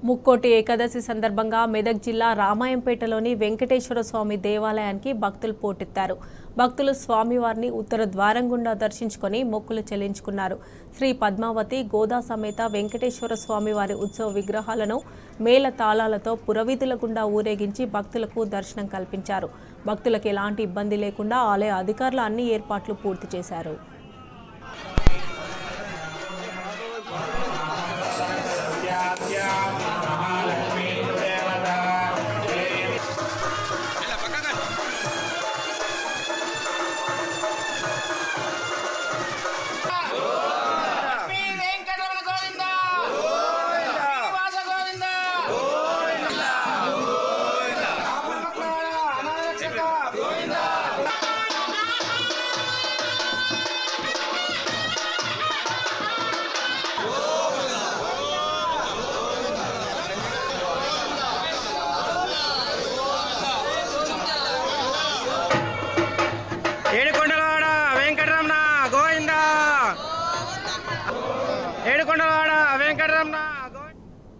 ముక్కోటి ఏకాదశి సందర్భంగా మెదక్ జిల్లా రామాయంపేటలోని వెంకటేశ్వర స్వామి దేవాలయానికి భక్తులు పోటెత్తారు. భక్తులు స్వామివారిని ఉత్తర ద్వారం గుండా దర్శించుకొని మొక్కులు చెల్లించుకున్నారు. శ్రీ పద్మావతి గోదా సమేత వెంకటేశ్వర స్వామివారి ఉత్సవ విగ్రహాలను మేళ తాళాలతో పురవీధుల గుండా ఊరేగించి భక్తులకు దర్శనం కల్పించారు. భక్తులకు ఎలాంటి ఇబ్బంది లేకుండా ఆలయ అధికారులు అన్ని ఏర్పాట్లు పూర్తి చేశారు. ఏడుకొండలవాడ వెంకటరమణ గోవిందా. ఏడుకొండలవాడ వెంకటరమణ